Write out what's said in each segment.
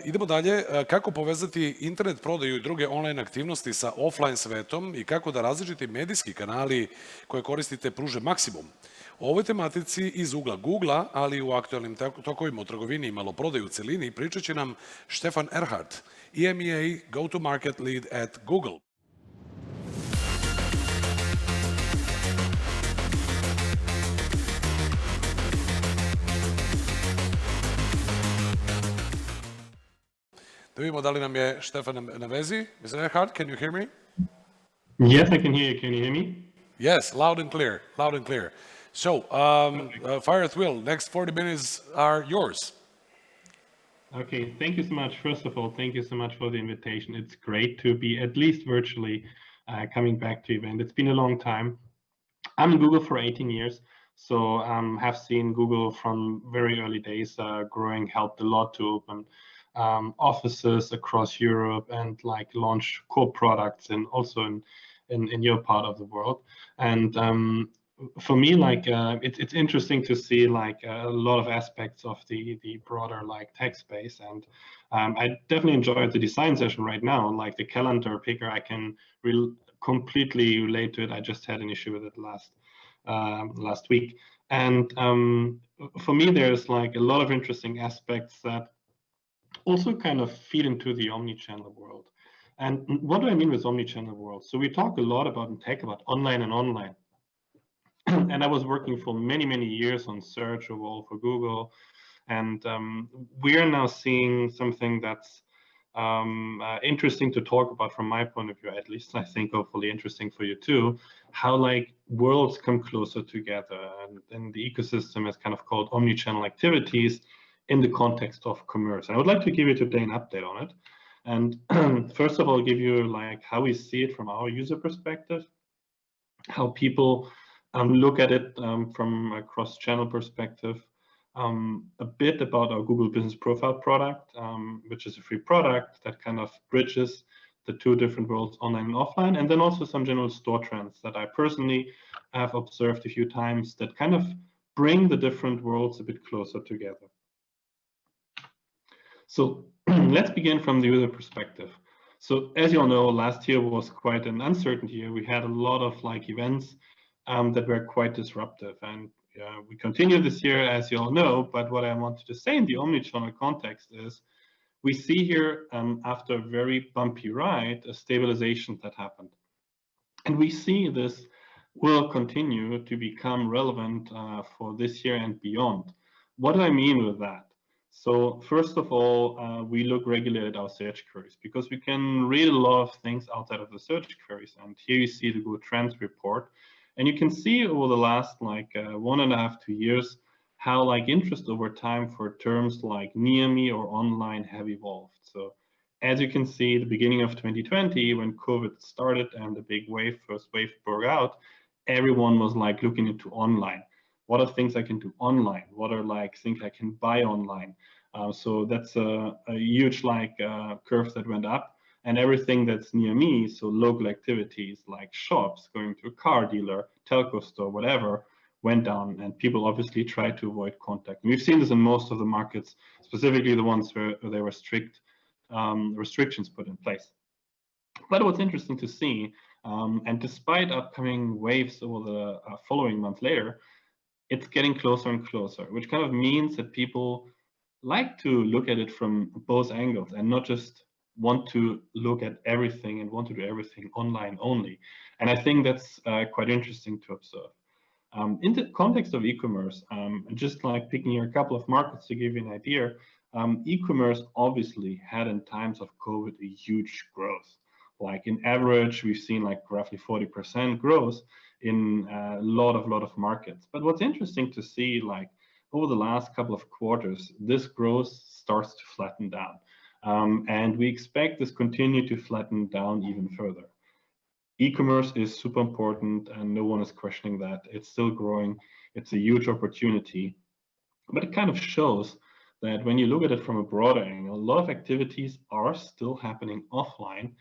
Idemo dalje. Kako povezati internet prodaju i druge online aktivnosti sa offline svetom i kako da različiti medijski kanali koje koristite pruže maksimum. O ovoj tematici iz ugla Gugla, ali i u aktualnim tokovima u trgovini i maloprodaju u celini, pričat će nam Stefan Erhardt, EMEA Go-to-Market Lead at Gugl. Da vidimo da li nam je Stefan na vezi. Mr. Erhardt, can you hear me? Yes, I can hear you. Can you hear me? Yes, loud and clear, loud and clear. So, fire at will. Next 40 minutes are yours. Okay, thank you so much. First of all, thank you so much for the invitation. It's great to be at least virtually coming back to the event. It's been a long time. I'm in Google for 18 years, so have seen Google from very early days growing, helped a lot to open offices across Europe and like launch core products and also in your part of the world. And for me, like it's interesting to see like a lot of aspects of the broader like tech space. And I definitely enjoyed the design session right now. Like the calendar picker, I can completely relate to it. I just had an issue with it last week. And for me, there's like a lot of interesting aspects that also kind of feed into the omnichannel world. And what do I mean with omnichannel world? So we talk a lot about in tech about online and online. And I was working for many years on search overall for Google. And we are now seeing something that's interesting to talk about from my point of view, at least. I think hopefully interesting for you too, how like worlds come closer together. And the ecosystem is kind of called omnichannel activities in the context of commerce. I would like to give you today an update on it. And first of all, give you like how we see it from our user perspective, how people look at it from a cross-channel perspective, a bit about our Google Business Profile product, which is a free product that kind of bridges the two different worlds, online and offline, and then also some general store trends that I personally have observed a few times that kind of bring the different worlds a bit closer together. So let's begin from the user perspective. So as you all know, last year was quite an uncertain year. We had a lot of like events that were quite disruptive, and we continue this year, as you all know. But what I wanted to say in the omnichannel context is we see here after a very bumpy ride, a stabilization that happened. And we see this will continue to become relevant for this year and beyond. What do I mean with that? So first of all, we look regularly at our search queries because we can read a lot of things outside of the search queries. And here you see the Google Trends report. And you can see over the last like 1.5 to 2 years, how like interest over time for terms like near me or online have evolved. So as you can see, the beginning of 2020, when COVID started and the big first wave broke out, everyone was like looking into online. What are things I can do online? What are like things I can buy online? So that's a huge like curve that went up, and everything that's near me, so local activities like shops, going to a car dealer, telco store, whatever, went down, and people obviously try to avoid contact. And we've seen this in most of the markets, specifically the ones where there were strict restrictions put in place. But what's interesting to see, and despite upcoming waves over the following months later, it's getting closer and closer, which kind of means that people like to look at it from both angles and not just want to look at everything and want to do everything online only. And I think that's quite interesting to observe. In the context of e-commerce, just like picking here a couple of markets to give you an idea, e-commerce obviously had in times of COVID a huge growth. Like in average, we've seen like roughly 40% growth in a lot of markets. But what's interesting to see, like over the last couple of quarters, this growth starts to flatten down. And we expect this continue to flatten down even further. E-commerce is super important and no one is questioning that. It's still growing. It's a huge opportunity. But it kind of shows that when you look at it from a broader angle, a lot of activities are still happening offline,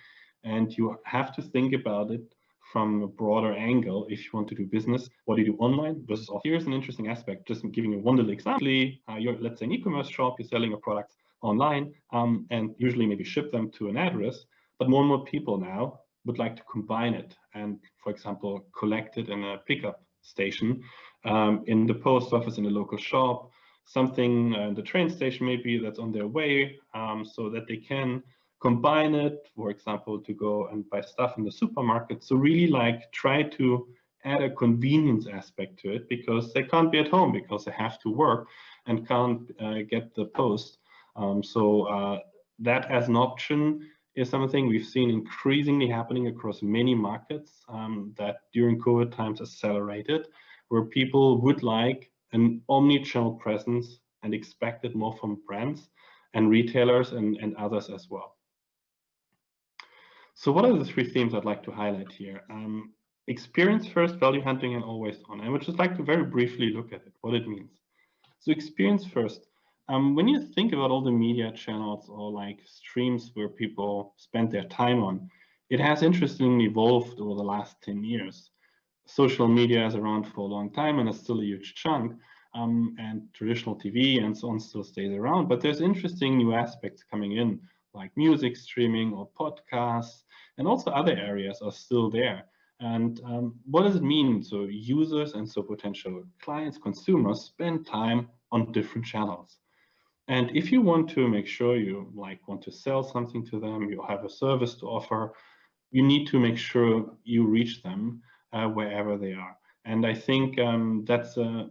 and you have to think about it from a broader angle if you want to do business. What do you do online versus offline? Here's an interesting aspect, just giving you one little example. You're, let's say, an e-commerce shop, you're selling your products online, and usually maybe ship them to an address. But more and more people now would like to combine it and, for example, collect it in a pickup station, in the post office, in a local shop, something in the train station maybe that's on their way, so that they can combine it, for example, to go and buy stuff in the supermarket. So really like try to add a convenience aspect to it, because they can't be at home because they have to work and can't get the post. So that as an option is something we've seen increasingly happening across many markets, that during COVID times accelerated, where people would like an omni-channel presence and expect it more from brands and retailers and others as well. So what are the 3 themes I'd like to highlight here? Experience first, value hunting, and always on. I would just like to very briefly look at it, what it means. So experience first. When you think about all the media channels or like streams where people spend their time on, it has interestingly evolved over the last 10 years. Social media is around for a long time and is still a huge chunk, and traditional TV and so on still stays around, but there's interesting new aspects coming in, like music streaming or podcasts, and also other areas are still there. And what does it mean? So users and so potential clients, consumers spend time on different channels. And if you want to make sure you want to sell something to them, you have a service to offer, you need to make sure you reach them wherever they are. And I think that's a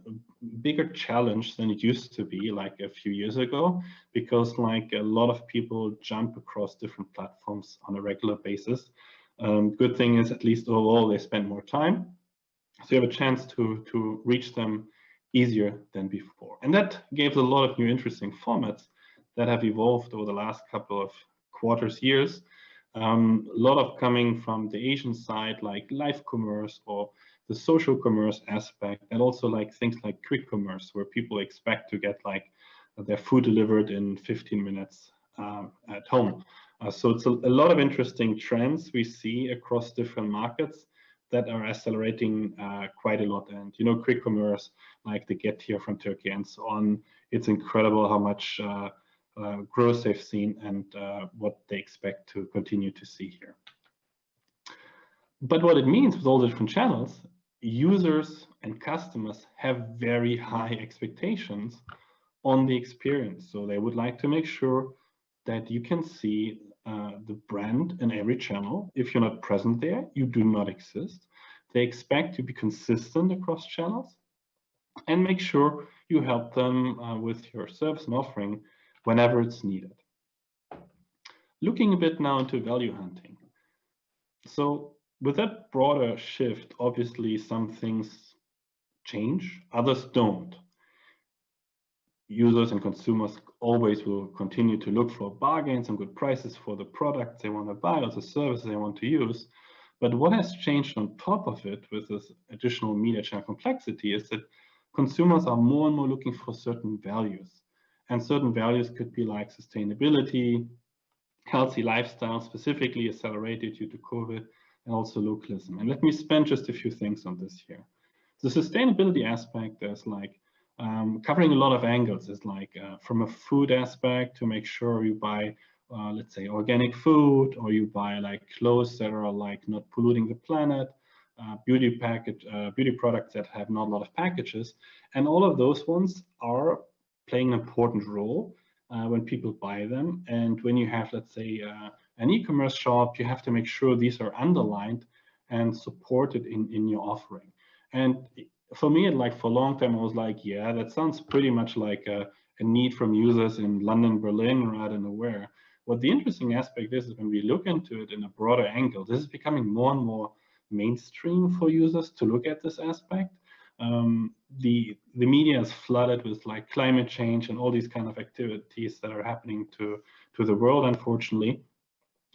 bigger challenge than it used to be like a few years ago, because like a lot of people jump across different platforms on a regular basis. Good thing is, at least overall, they spend more time. So you have a chance to reach them easier than before. And that gave a lot of new interesting formats that have evolved over the last couple of quarters, years. A lot of coming from the Asian side, like live commerce or the social commerce aspect, and also like things like quick commerce, where people expect to get like their food delivered in 15 minutes at home. So it's a lot of interesting trends we see across different markets that are accelerating quite a lot. And you know, quick commerce, like the Get Here from Turkey and so on, it's incredible how much growth they've seen and what they expect to continue to see here. But what it means with all the different channels, users and customers have very high expectations on the experience. So they would like to make sure that you can see the brand in every channel. If you're not present there, you do not exist. They expect to be consistent across channels and make sure you help them with your service and offering whenever it's needed. Looking a bit now into value hunting. So with that broader shift, obviously some things change, others don't. Users and consumers always will continue to look for bargains and good prices for the products they want to buy or the services they want to use. But what has changed on top of it with this additional media channel complexity is that consumers are more and more looking for certain values. And certain values could be like sustainability, healthy lifestyle, specifically accelerated due to COVID, and also localism. And let me spend just a few things on this here. The sustainability aspect is like covering a lot of angles. Is like from a food aspect to make sure you buy, let's say, organic food, or you buy like clothes that are like not polluting the planet, beauty products that have not a lot of packages, and all of those ones are playing an important role when people buy them. And when you have, let's say, an e-commerce shop, you have to make sure these are underlined and supported in your offering. And for me, like for a long time, I was like, yeah, that sounds pretty much like a need from users in London, Berlin, or I don't know where. What the interesting aspect is when we look into it in a broader angle, this is becoming more and more mainstream for users to look at this aspect. The media is flooded with like climate change and all these kind of activities that are happening to the world, unfortunately.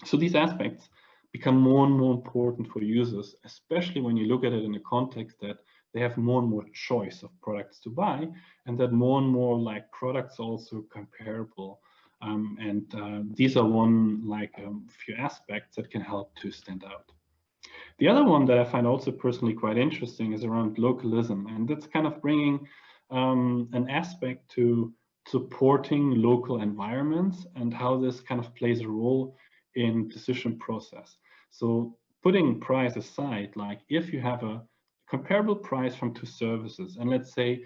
So these aspects become more and more important for users, especially when you look at it in the context that they have more and more choice of products to buy, and that more and more like products are also comparable. These are one like few aspects that can help to stand out. The other one that I find also personally quite interesting is around localism, and that's kind of bringing an aspect to supporting local environments and how this kind of plays a role in decision process. So putting price aside, like if you have a comparable price from two services, and let's say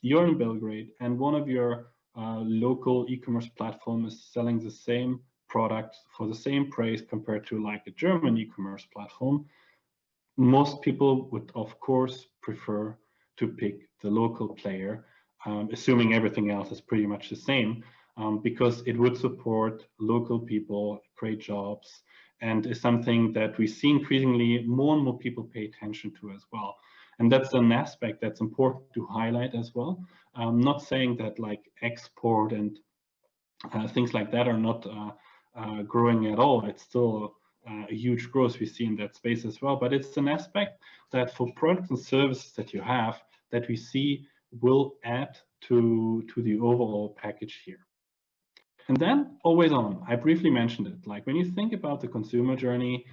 you're in Belgrade and one of your local e-commerce platform is selling the same product for the same price compared to like a German e-commerce platform, most people would of course prefer to pick the local player, assuming everything else is pretty much the same, because it would support local people, create jobs, and is something that we see increasingly more and more people pay attention to as well. And that's an aspect that's important to highlight as well. I'm not saying that like export and things like that are not growing at all. It's still a huge growth we see in that space as well. But it's an aspect that for products and services that you have that we see will add to the overall package here. And then always on, I briefly mentioned it. Like when you think about the consumer journey,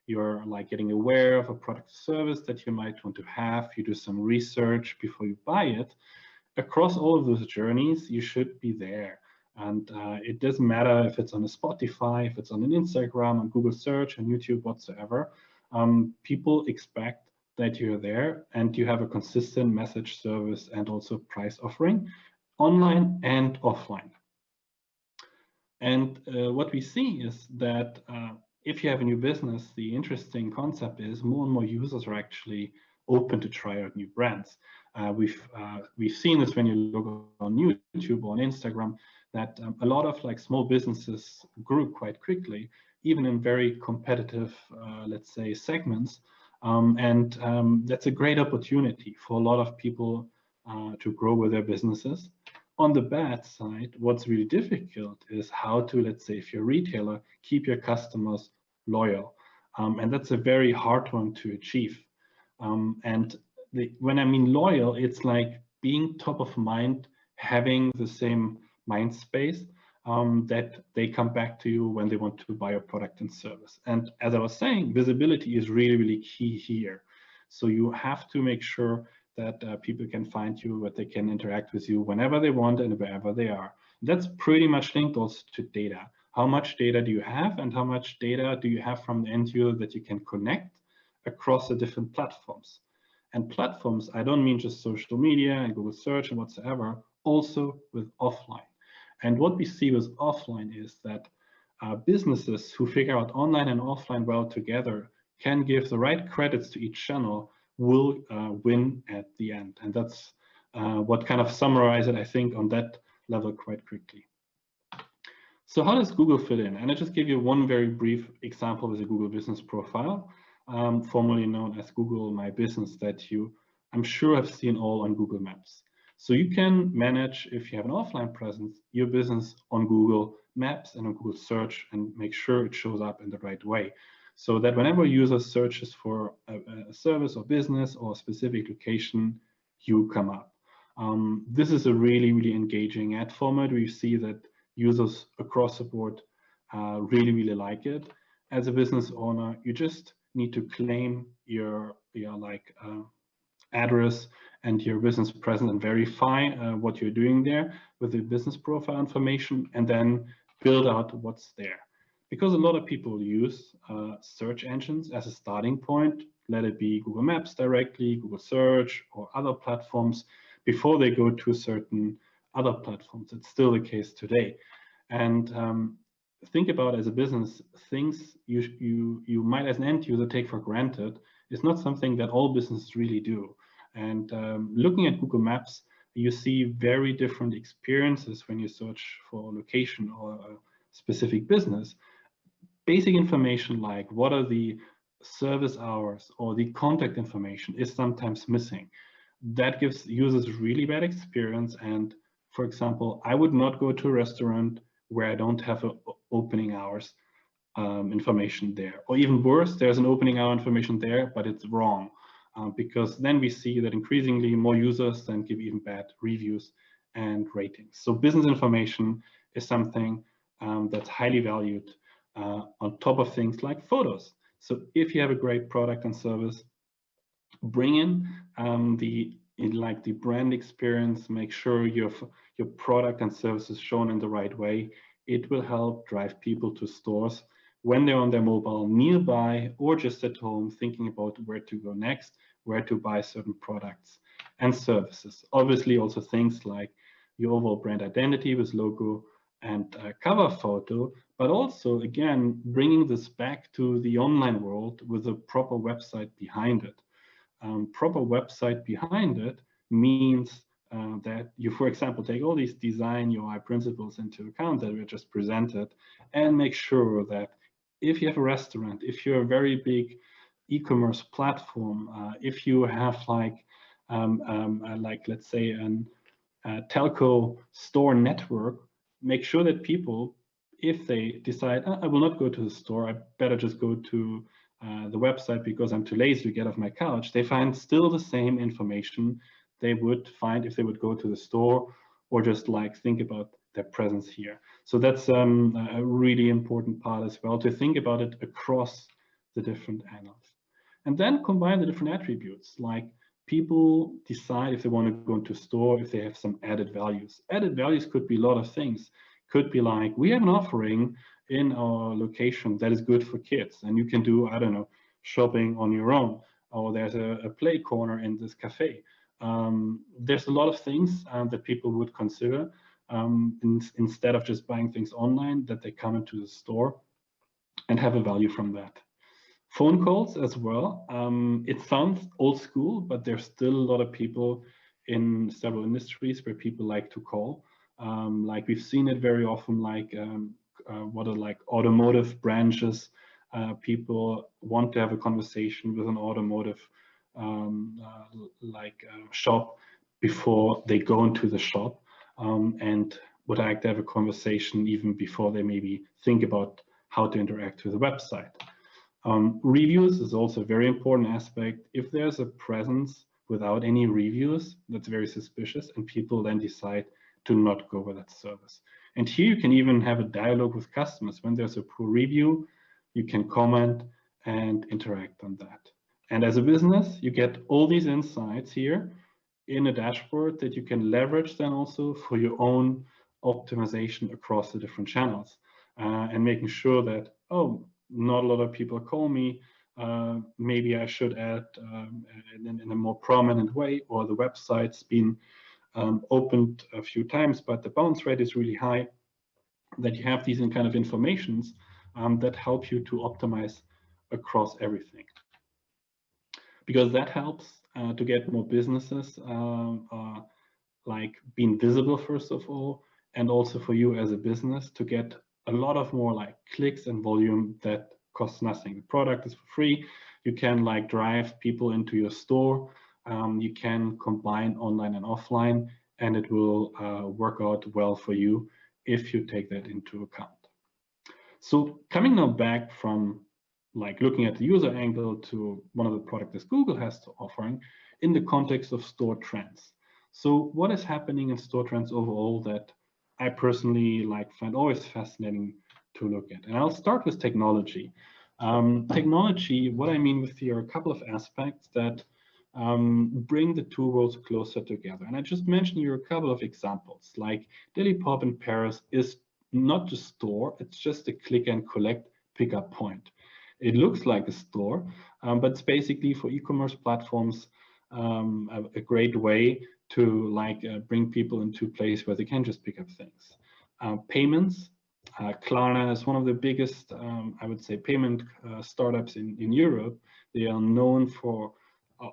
you're like getting aware of a product or service that you might want to have. You do some research before you buy it. Across all of those journeys, you should be there. And it doesn't matter if it's on a Spotify, if it's on an Instagram, on Google search, on YouTube, whatsoever. People expect that you're there and you have a consistent message, service, and also price offering, online and offline. And what we see is that if you have a new business, the interesting concept is more and more users are actually open to try out new brands. We've seen this when you look on YouTube or on Instagram, that a lot of like small businesses grew quite quickly, even in very competitive, let's say, segments. That's a great opportunity for a lot of people to grow with their businesses. On the bad side, what's really difficult is how to, let's say, if you're a retailer, keep your customers loyal. And that's a very hard one to achieve. When I mean loyal, it's like being top of mind, having the same mind space, that they come back to you when they want to buy a product and service. And as I was saying, visibility is really, really key here. So you have to make sure that people can find you, that they can interact with you whenever they want and wherever they are. That's pretty much linked also to data. How much data do you have and how much data do you have from the end user that you can connect across the different platforms? And platforms, I don't mean just social media and Google search and whatsoever, also with offline. And what we see with offline is that businesses who figure out online and offline well together can give the right credits to each channel will win at the end. And that's what kind of summarizes it, I think, on that level quite quickly. So how does Google fit in? And I just give you one very brief example with a Google business profile, formerly known as Google My Business, that you, I'm sure, have seen all on Google Maps. So you can manage, if you have an offline presence, your business on Google Maps and on Google Search and make sure it shows up in the right way. So that whenever a user searches for a service or business or a specific location, you come up. This is a really, really engaging ad format. We see that users across the board really, really like it. As a business owner, you just need to claim your address and your business presence and verify what you're doing there with the business profile information, and then build out what's there. Because a lot of people use search engines as a starting point, let it be Google Maps directly, Google Search, or other platforms, before they go to certain other platforms. It's still the case today. And think about, as a business, things you might as an end user take for granted is not something that all businesses really do. And looking at Google Maps, you see very different experiences when you search for a location or a specific business. Basic information like what are the service hours or the contact information is sometimes missing. That gives users really bad experience. And for example, I would not go to a restaurant where I don't have an opening hours information there. Or even worse, there's an opening hour information there, but it's wrong. Because then we see that increasingly more users then give even bad reviews and ratings. So business information is something that's highly valued on top of things like photos. So if you have a great product and service, bring in the like the brand experience, make sure your product and services shown in the right way. It will help drive people to stores when they're on their mobile nearby or just at home thinking about where to go next, where to buy certain products and services. Obviously also things like your overall brand identity with logo and cover photo, but also again bringing this back to the online world with a proper website behind it. Proper website behind it means that you, for example, take all these design UI principles into account that we just presented and make sure that if you have a restaurant, if you're a very big e-commerce platform, if you have like let's say a telco store network, make sure that people, if they decide, I will not go to the store, I better just go to the website because I'm too lazy to get off my couch, they find still the same information they would find if they would go to the store or just like think about their presence here. So that's a really important part as well, to think about it across the different channels. And then combine the different attributes, like people decide if they want to go into a store, if they have some added values. Added values could be a lot of things. Could be like, we have an offering in our location that is good for kids, and you can do, I don't know, shopping on your own, or there's a play corner in this cafe. There's a lot of things that people would consider instead of just buying things online, that they come into the store and have a value from that. Phone calls as well. It sounds old school, but there's still a lot of people in several industries where people like to call. Like we've seen it very often, like what are like automotive branches. People want to have a conversation with an automotive shop before they go into the shop, and would like to have a conversation even before they maybe think about how to interact with the website. Reviews is also a very important aspect. If there's a presence without any reviews, that's very suspicious, and people then decide to not go with that service. And here you can even have a dialogue with customers. When there's a poor review, you can comment and interact on that. And as a business, you get all these insights here in a dashboard that you can leverage then also for your own optimization across the different channels, and making sure that, oh, not a lot of people call me, maybe I should add in a more prominent way, or the website's been opened a few times, but the bounce rate is really high, that you have these kind of informations that help you to optimize across everything. Because that helps to get more businesses like being visible, first of all, and also for you as a business to get a lot of more like clicks and volume that costs nothing. The product is for free. You can like drive people into your store. You can combine online and offline, and it will work out well for you if you take that into account. So coming now back from like looking at the user angle to one of the products that Google has to offering in the context of store trends. So what is happening in store trends overall that I personally like find always fascinating to look at? And I'll start with technology. Technology, what I mean with here are a couple of aspects that bring the two worlds closer together. And I just mentioned here a couple of examples, like Deli-Pop in Paris is not a store, it's just a click and collect pickup point. It looks like a store, but it's basically for e-commerce platforms a great way to like bring people into a place where they can just pick up things. Payments, Klarna is one of the biggest, I would say, payment startups in Europe. They are known for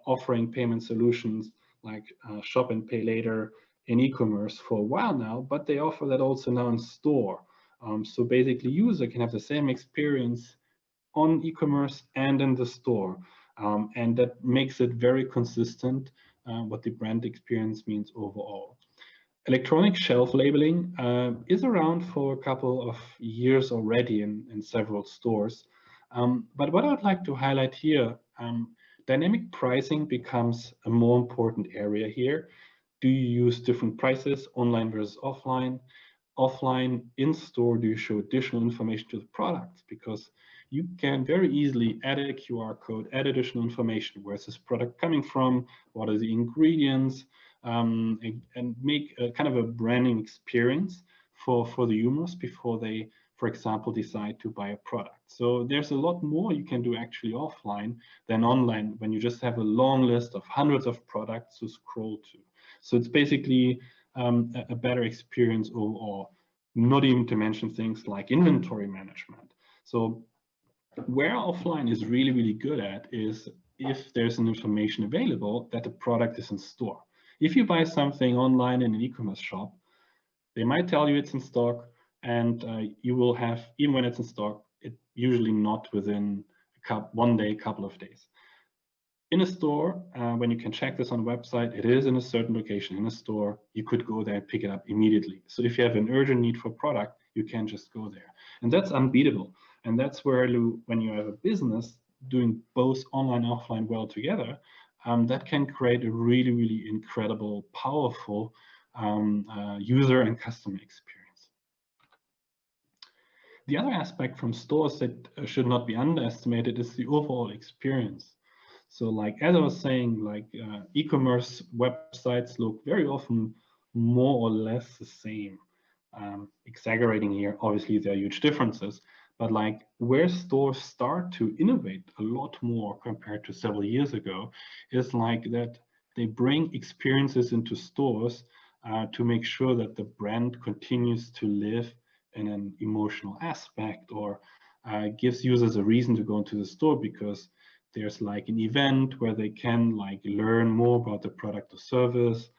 offering payment solutions like shop and pay later in e-commerce for a while now, but they offer that also now in store. So basically, user can have the same experience on e-commerce and in the store, and that makes it very consistent what the brand experience means overall. Electronic shelf labeling is around for a couple of years already in several stores, but what I'd like to highlight here, dynamic pricing becomes a more important area here. Do you use different prices online versus offline? offline, in store, do you show additional information to the products? Because you can very easily add a QR code, add additional information. Where's this product coming from? What are the ingredients? And make a kind of a branding experience for the users before they, for example, decide to buy a product. So there's a lot more you can do actually offline than online when you just have a long list of hundreds of products to scroll to. So it's basically a better experience overall, not even to mention things like inventory management. So where offline is really, really good at is if there's an information available that the product is in store. If you buy something online in an e-commerce shop, they might tell you it's in stock, and you will have, even when it's in stock, it usually not within one day, couple of days. In a store, when you can check this on the website, it is in a certain location in a store. You could go there and pick it up immediately. So if you have an urgent need for product, you can just go there. And that's unbeatable. And that's where, when you have a business doing both online and offline well together, that can create a really, really incredible, powerful user and customer experience. The other aspect from stores that should not be underestimated is the overall experience. So like, as I was saying, like e-commerce websites look very often more or less the same. Exaggerating here, obviously there are huge differences, but like where stores start to innovate a lot more compared to several years ago is like that they bring experiences into stores to make sure that the brand continues to live in an emotional aspect, or gives users a reason to go into the store because there's like an event where they can like learn more about the product or service,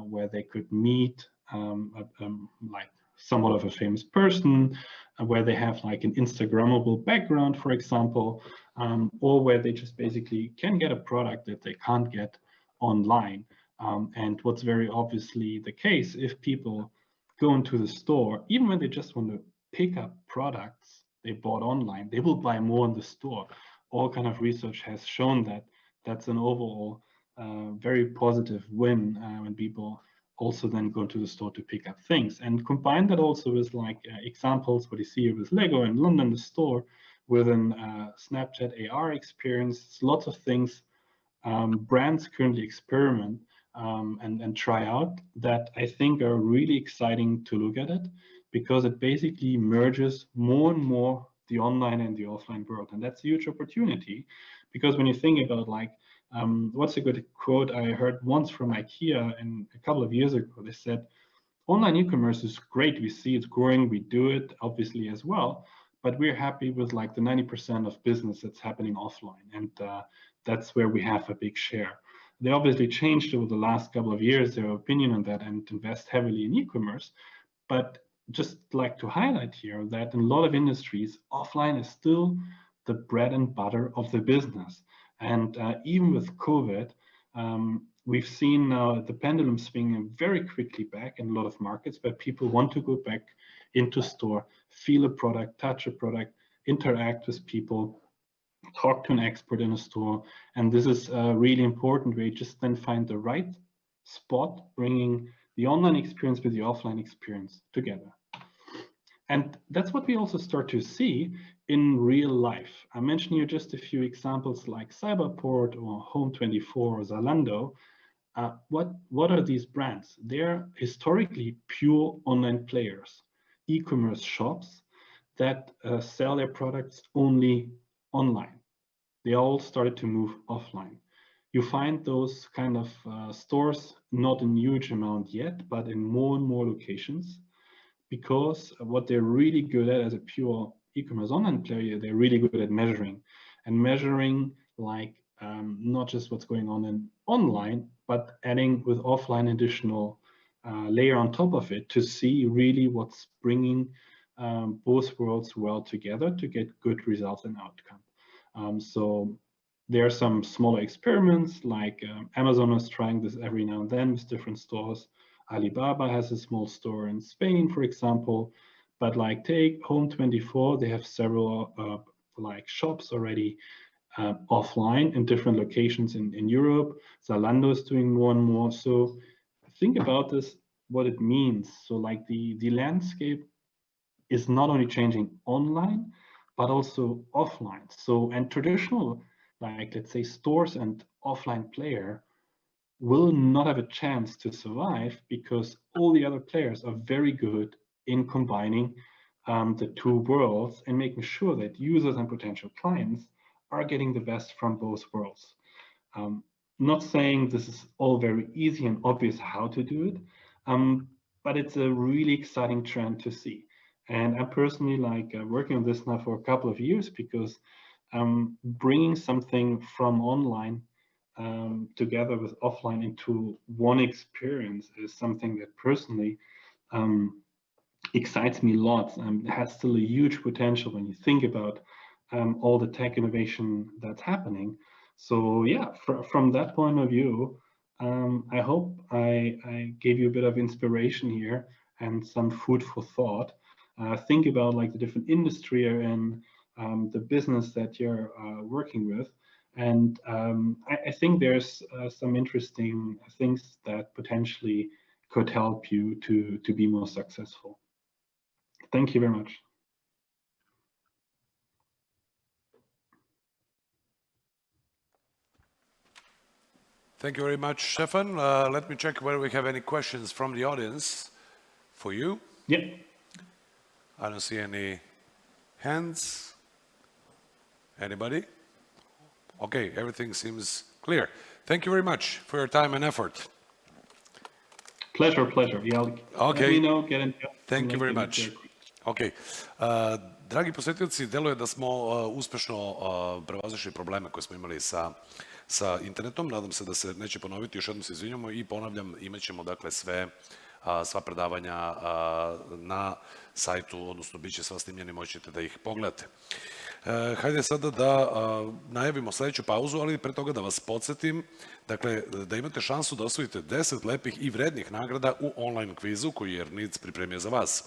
where they could meet like somewhat of a famous person, where they have like an Instagrammable background, for example, or where they just basically can get a product that they can't get online. And what's very obviously the case, if people go into the store, even when they just want to pick up products they bought online, they will buy more in the store. All kind of research has shown that that's an overall very positive win when people also then go to the store to pick up things. And combine that also with like examples, what you see here with Lego in London, the store, with an Snapchat AR experience, lots of things brands currently experiment and try out that I think are really exciting to look at it, because it basically merges more and more the online and the offline world. And that's a huge opportunity, because when you think about like, what's a good quote I heard once from IKEA a couple of years ago, they said, online e-commerce is great. We see it's growing. We do it obviously as well, but we're happy with like the 90% of business that's happening offline. And that's where we have a big share. They obviously changed over the last couple of years their opinion on that and invest heavily in e-commerce. But just like to highlight here that in a lot of industries, offline is still the bread and butter of the business. And even with COVID, we've seen now the pendulum swinging very quickly back in a lot of markets where people want to go back into store, feel a product, touch a product, interact with people, talk to an expert in a store. And this is really important, where you just then find the right spot, bringing the online experience with the offline experience together. And that's what we also start to see in real life. I mentioned here just a few examples like Cyberport or Home24 or Zalando. What are these brands? They're historically pure online players, e-commerce shops that sell their products only online. They all started to move offline. You find those kind of stores not in huge amount yet, but in more and more locations, because what they're really good at as a pure e-commerce online player, they're really good at measuring like not just what's going on in online, but adding with offline additional layer on top of it to see really what's bringing both worlds well together to get good results and outcome. So there are some smaller experiments, like Amazon is trying this every now and then with different stores. Alibaba has a small store in Spain, for example. But like take Home24, they have several like shops already offline in different locations in Europe. Zalando is doing more and more. So think about this. what it means. So like the landscape is not only changing online, but also offline. So, and traditional, like let's say stores and offline player will not have a chance to survive because all the other players are very good in combining the two worlds and making sure that users and potential clients are getting the best from both worlds. Not saying this is all very easy and obvious how to do it, but it's a really exciting trend to see. And I'm personally like working on this now for a couple of years because bringing something from online together with offline into one experience is something that personally excites me lots and has still a huge potential when you think about all the tech innovation that's happening. So yeah, from that point of view, I hope I gave you a bit of inspiration here and some food for thought. Think about like the different industry you're in, the business that you're working with. And I think there's some interesting things that potentially could help you to be more successful. Thank you very much. Thank you very much, Stefan. Let me check whether we have any questions from the audience for you. Yeah. I don't see any hands. Anybody? Okay, everything seems clear. Thank you very much for your time and effort. Pleasure. Yeah, Okay. let me know, get in touch. Thank you very much. Ok. Dragi posjetioci, deluje da smo uspešno prevazišli probleme koje smo imali sa internetom. Nadam se da se neće ponoviti. Još jednom se izvinjamo i ponavljam, imat ćemo dakle sva predavanja na sajtu, odnosno bit će sva snimljeni, moćete da ih pogledate. Hajde sada da najavimo sledeću pauzu, ali pre toga da vas podsjetim, dakle, da imate šansu da osvojite 10 lepih i vrednih nagrada u online kvizu koji je DIDS pripremio za vas.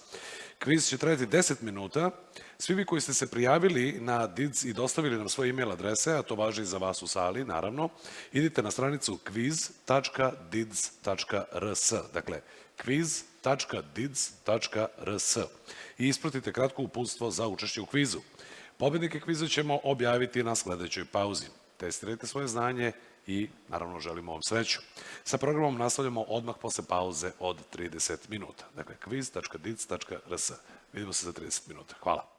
Kviz će trajati 10 minuta. Svi vi koji ste se prijavili na DIDS i dostavili nam svoje e-mail adrese, a to važi i za vas u sali, naravno, idite na stranicu quiz.dids.rs, dakle, quiz.dids.rs i ispratite kratko uputstvo za učešće u kvizu. Pobednike kviza ćemo objaviti na sledećoj pauzi. Testirajte svoje znanje i naravno želimo vam sreću. Sa programom nastavljamo odmah posle pauze od 30 minuta. Dakle, quiz.dids.rs. Vidimo se za 30 minuta. Hvala.